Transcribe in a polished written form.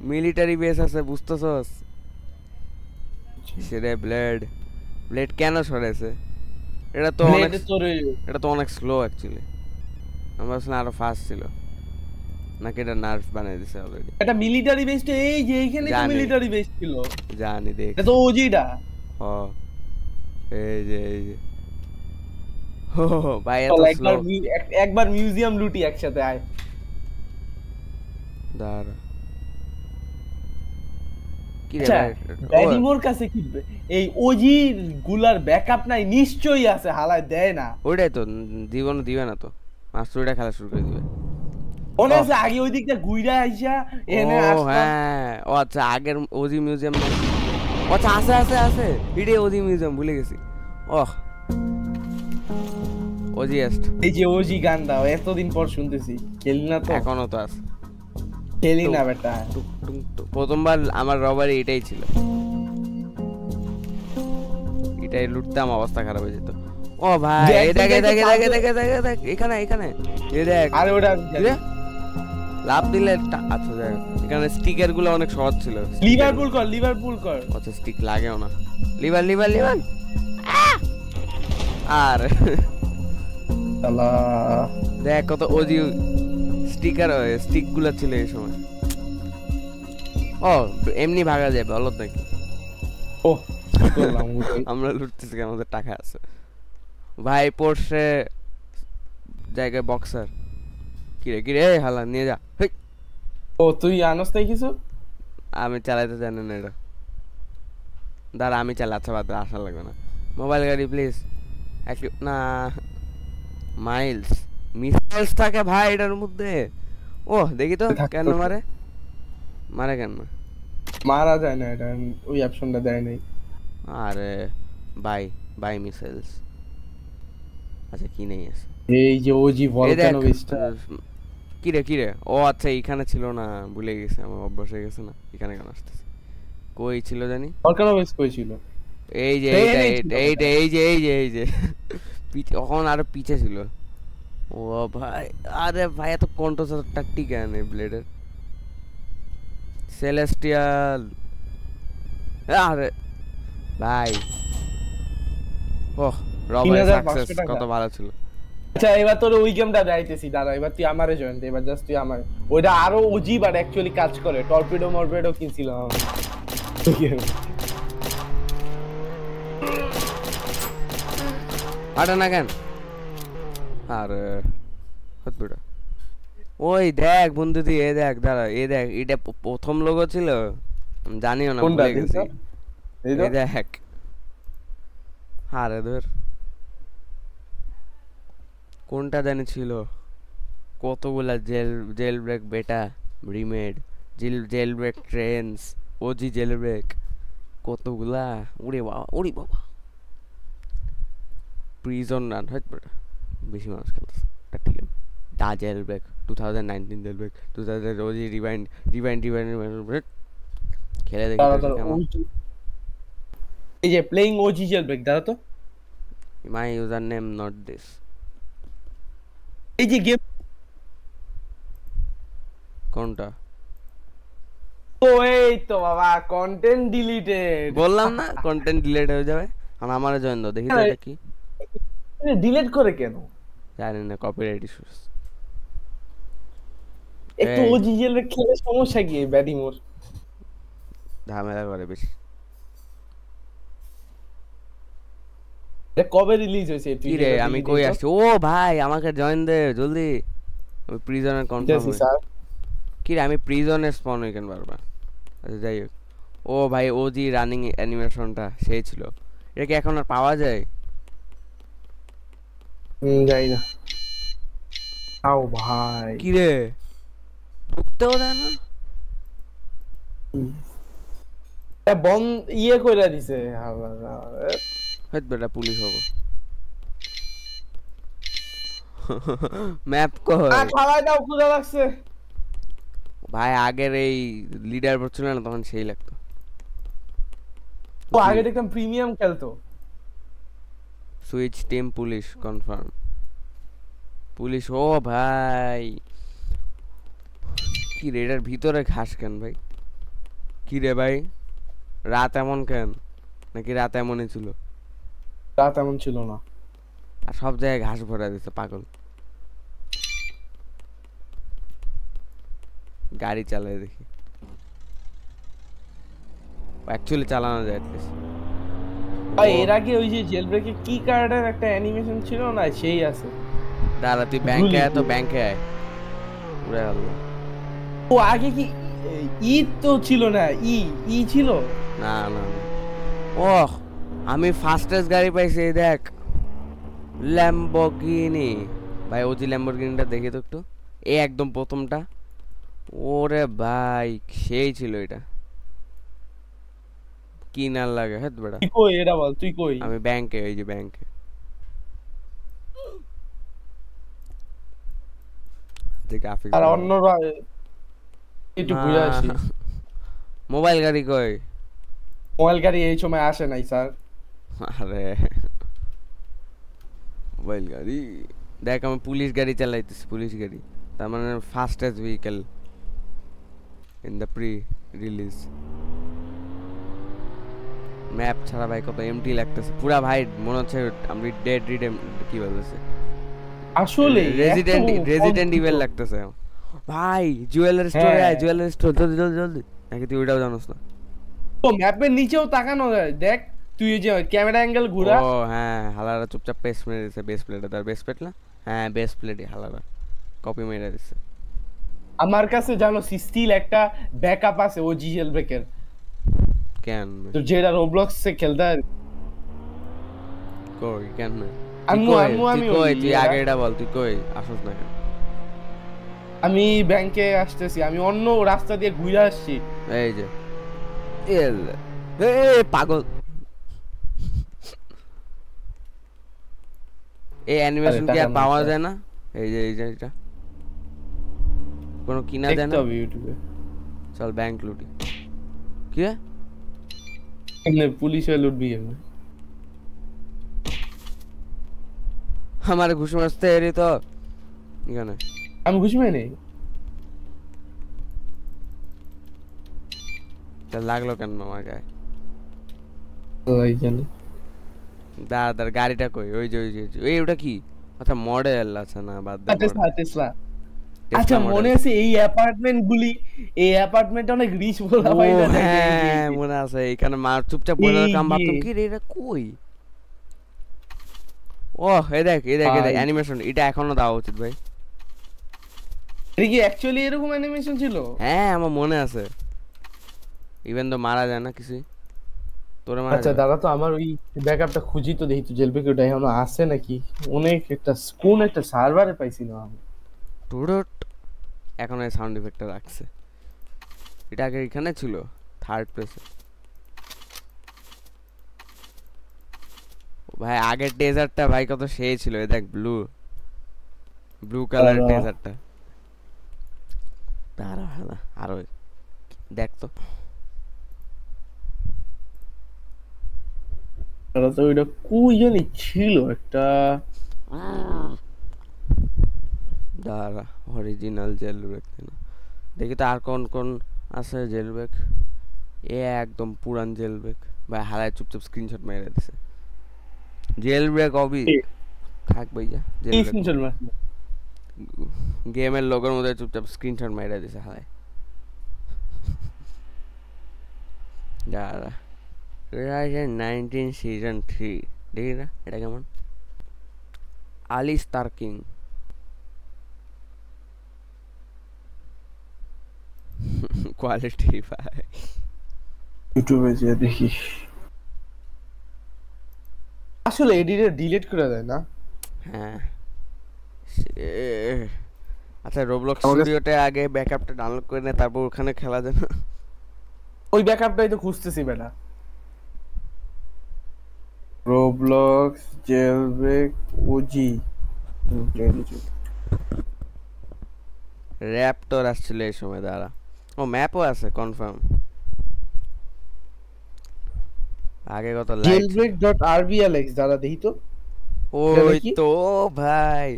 Military base আছে বুঝতেছস? সেরে blade blade কেন সরেছে? এটা তো অনেক এটা তো অনেক স্লো অ্যাকচুয়ালি। আমরা আসলে আরো ফাস্ট ছিল নাকি এটা নার্ভ বানিয়ে দিছে অলরেডি? এটা মিলিটারি বেস তো, এই যে এইখানে তো জানি মিলিটারি বেস ছিল। জানি এটা তো দেখছি। ওজিটা। ও এই যে ও ভাই এত চল স্লো। একবার মিউজিয়াম লুটি একসাথে আয়। দাঁড়া কি রে আচ্ছা, ভাই? ও ব্যারিমোর কাছে কি এই ওজি গুলার ব্যাকআপ নাই? নিশ্চয়ই আছে, হালায় দেয় না। ওইটাই তো জীবন দিবে না তো, মাস্টারটা খেলা শুরু করে দিবে। মনে ওহ আছে আগে ওই দিকটা ঘুইরা আইসা ও এনে আসতাম। হ্যাঁ, ও আচ্ছা আগের ওজি মিউজিয়াম না? ও আচ্ছা আছে এটাই ওজি মিউজিয়াম, ভুলে গেছি। ওহ ওজিয়েস্ট। এই যে ওজি গানটা এতদিন পর শুনতেছি, খেলি না তো। এখনো তো আছে। খেলি টুক না বেটা। টুক টুক টুক। প্রথমবার আমার রবারি এটাই ছিল, এটাই লুটতাম, অবস্থা খারাপ হয়ে যেত। ও ভাই যে এই একজন দেখ এই যাইতে দেখ এই দেখ পারবে। এই দেখ এই দেখ এই দেখ, এখানে এখানে এই দেখ। আরে ওটা আমি কি জানি। রে? লাভ দিলে আচ্ছা দেখ, এখানে স্টিকার গুলো অনেক সহজ ছিল। লিভারপুল কর, লিভারপুল কর। আচ্ছা স্টিক লাগেও না। লিভার লিভার লিভার আর শালা। দেখ কত ওজি স্টিকার স্টিক গুলা ছিল এই সময়। ও এমনি ভাগা যায় বলত নাকি? ওহ, কি করলাম ওটাই। আমরা লুটতেছি কেন? আমাদের টাকা আছে ভাই। পড়ছে জায়গায় বক্সার। কিরে কিরে হালা নিয়ে যা। হেই, ও তুই আনস নাই কিছু? আমি চালাইতে জানি না এটা। দাঁড়া আমি চালাই, আচ্ছা বাদ দে, আসা লাগবে না। মোবাইল গাড়ি প্লিজ। একটু না, মাইলস মিসাইলস থাকে ভাই এটার মধ্যে। ও দেখি তো কেন থাকতো তো। মারে, মারে কেন? মারা যায় না এটা, ওই অপশনটা দেয় নাই। আরে বাই বাই মিসাইলস। আচ্ছা কি নেই আছে? এই যে ওজি এই দেখ ভলকানো বেসটা। কিরে কিরে, ও আচ্ছা এইখানে ছিল না, ভুলে গেছে, আমার অভ্যাস হয়ে গেছে না। এখানে কেন আসতেছে? কই ছিল জানি? ভলকানো বেস কই ছিল? এই যে এইটা ট্রেনে ছিল এইটা এটা। এইটা এই যে পিছে, ওখানে আরো পিছে ছিল। ও ভাই, আরে ভাই এত কন্ট্রোল টাকটি কেন ব্লেডের? সেলেস্টিয়াল, আরে ভাই ওহ, রবারি 3500 সাকসেস, টাকা। কত ভালো ছিল। আচ্ছা এবার তোর ওই গেমটা যাইতেছি, দাঁড়া এবার তুই আমারে জয়েন দে, এবার জাস্ট তুই আমার। ওইটা আরো ওজি বাট অ্যাকচুয়ালি কাজ করে, টর্পিডো মরপিডো কিনছিলাম আমি। আরে না কেন? আরে হতবিটা। ওই দেখ বন্ধু তুই, এ দেখ দাঁড়া, এ দেখ এটা প্রথম লোগো ছিল, আমি জানিও না, কোনটা ভুলে দিন গেছি। তো? এই তো। এই দেখ, আরে ধর কোনটা জানি ছিল। কতগুলা jail jailbreak beta, remade jailbreak trends, OG jailbreak, কতগুলা। ওরে বাবা ওরে বাবা, প্রিজন রান হয় বেটা, বেশি মানুষ খেলতেছে একটা game. The jail break 2019 jail break 2000 OG rewind rewind rewind rewind, খেলে দেখি তো দাঁড়া এটা দাঁড়া কেমন। এই যে প্লেইং ওজি জেল ব্রেক, দাঁড়া তো। মাই ইউজার নেম নট দিস। এই যে গেম। কোনটা? ও এই তো বাবা, কন্টেন্ট ডিলিটেড। বললাম না কন্টেন্ট ডিলিট হয়ে যাবে। আর আমারও জয়েন দাও দেখি তো এটা কি। ডিলিট করে কেন? জানি না, কপিরাইট ইস্যুস। একটু এই ওজি জেল ব্রেক খেলে সমস্যা কি ব্যাডিমোর? ঝামেলা করে বেশি। এটা কবে রিলিজ হয়েছে তুই কি রে যেটা আমি দিলি কই দেখতো? আসছি? ও ভাই আমাকে জয়েন দে জলদি, আমি প্রিজনের কনফার্ম দিতেছি হই। স্যার। কি রে আমি প্রিজনে স্পন হইকেন বারবার। আচ্ছা যাই হোক। ও ভাই ওজি রানিং অ্যানিমেশনটা সেই ছিল। এটা কি এখন আর পাওয়া যায়? যাই না। আও ভাই। কি রে ঢুকতেও দেয় না? বন ইয়ে কইরা দিছে। হয়তো বেটা পুলিশ হবো। ম্যাপ কই? খাওয়াই দাও, ক্ষুধা লাগছে। ভাই আগের এই লিডার বোর্ড ছিল না তখন সেই লাগতো। ও আগে দেখতাম প্রিমিয়াম খেলতো। Switch team police confirm. Police ও ভাই, কি রে এটার ভিতরে ঘাস কেন ভাই? কি রে ভাই, রাত এমন কেন? নাকি রাত এমনই ছিল? রাত এমন ছিল না। আর সব জায়গায় ঘাস ভরা দিছে পাগল। গাড়ি চালায় দেখি, অ্যাকচুয়ালি চালানো যায় অ্যাটলিস্ট। ভাই এর আগে ওই যে জেল ব্রেকে কি কার্ডের একটা অ্যানিমেশন ছিল না, সেই আছে। দাঁড়া, তুই ব্যাংকে আয় তো, ব্যাংকে আয়। উড়ে গেল। ও আগে কি ই তো ছিল না, ই ই ছিল। না না না, ওহ আমি ফাস্টেস্ট গাড়ি পাইছি, এই দেখ ল্যাম্বরগিনি। ভাই ওজি ল্যাম্বরগিনিটা দেখি তো একটু, এই একদম প্রথমটা। ওরে ভাই সেই ছিল এটা, কিনার লাগে হেত বেড়া। তুই কই এটা বল, তুই কই? আমি ব্যাংকে, ওই যে ব্যাংকে গ্রাফিক্স। আর অন্যরা একটু ঘুরে আসি। মোবাইল গাড়ি কই? মোবাইল গাড়ি এই সময় আসে নাই স্যার। আরে মোবাইল গাড়ি দেখ, আমি পুলিশ গাড়ি চালাইতেছি, পুলিশ গাড়ি, তার মানে fastest vehicle in the pre release. Map ছাড়া ভাই কত এমটি লাগতেছে পুরা ভাই, মনে হচ্ছে আমি ডেড রিডেম কি বলতেছে, আসলে রেজিডেন্ট ইভেল লাগতেছে ভাই। জুয়েলারি স্টোরে আয়, জুয়েলারি স্টোর, জলদি জলদি জলদি। নাকি তুই ওটাও জানোস না? তো ম্যাপের নিচেও তাকানো যায়, দেখ তুই যে ক্যামেরা অ্যাঙ্গেল ঘুরা। ও হ্যাঁ, হালারা চুপচাপ পেস মেরে দিছে, বেস প্লেটে তার বেস প্লেট না, হ্যাঁ বেস প্লেটই হালারা কপি মেরে দিছে। আমার কাছে জানো স্টিল একটা ব্যাকআপ আছে ও জিএল ব্রেকের, কেন তো যেটা রোবলক্স এ খেলতে হয়। কই কেন আমি তুই আগে এটা বল, তুই কই আসছ না কেন? আমি ব্যাংকে আসতেছি, আমি অন্য রাস্তা দিয়ে ঘুরে আসছি। এই যে পাগল, এই অ্যানিমেশন কি আর পাওয়া যায় না? এই যে এটা কোনো কিনা যায় না? ইউটিউবে চল ব্যাংক লুটি। কি এমনি পুলিশ হয়ে লুটবি এমনি। আমার ঘুষ মারতে এরি তো এখানে। আমি ঘুষ মাই নেই। লাগলো কেন আমার গায়ে? ওই জানি দাঁড়া গাড়িটা কই? ওই যে ওই ওটা কি? আচ্ছা মডেল, আচ্ছা না বাদ দে। টেসলা। আচ্ছা মনে আছে এই অ্যাপার্টমেন্ট গুলি, এই অ্যাপার্টমেন্ট অনেক রিচ বলা হয় না? হ্যাঁ মনে আছে, এখানে মার চুপচাপ বলে কাম ভাবতাম কি রে এটা কই। ও এই দেখ অ্যানিমেশন, এটা এখনো দেওয়া উচিত ভাই। এটা কি অ্যাকচুয়ালি এরকম অ্যানিমেশন ছিল? হ্যাঁ আমার মনে আছে, ইভেন তো মারা যায় না কিছুই তোরে মারা। আচ্ছা দাদা, তো আমার ওই ব্যাকআপটা খুঁজি তো দেখি তো জেলবে ওটা এখনো আছে নাকি। অনেক একটা কোন একটা সার্ভারে পাইছিলাম আমি। টুডট এখন এই সাউন্ড ইফেক্টটা রাখছে, এটা আগে এখানে ছিল থার্ড প্লেসে। ভাই আগের ডেজার্টটা ভাই কত সেই ছিল, এই দেখ ব্লু কালার ডেজার্টটা। দাঁড়া আরো দেখ তো, দাদা তো ওইটা কই জানি ছিল একটা। দাঁড়া অরিজিনাল জেলব্রেক না, দেখি তো আর কোন কোন আছে জেলব্রেক। এ একদম পুরান জেলব্রেক ভাই, হারায় চুপচাপ স্ক্রিনশট মেরে দিছে। জেলব্রেক অবি থাক ভাইয়া, জেলব্রেক গেমের লোগোর মধ্যে চুপচাপ স্ক্রিনশট মেরে দিছে হারায়। দাঁড়া 2019 সিজন 3 দেখি না এটা কেমন। আলি স্টার কিং, কোয়ালিটি ভাই। ইউটিউবে যে দেখি, আসলে এডিটর ডিলিট করে দেয় না? হ্যাঁ আচ্ছা রোবলক্স স্টুডিওতে আগে ব্যাকআপটা ডাউনলোড করে নে, তারপর ওখানে খেলা যায় না? ওই ব্যাকআপটাই তো খুঁজতেছি বেটা। রোবলক্স জেলব্রেক ওজি র্যাপটর আসছিল এই সময়। দাঁড়া, ও ম্যাপও আছে কনফার্ম। আগে কত লাইট jailbreak.rbalex দাদা দেখি তো। ওই তো ভাই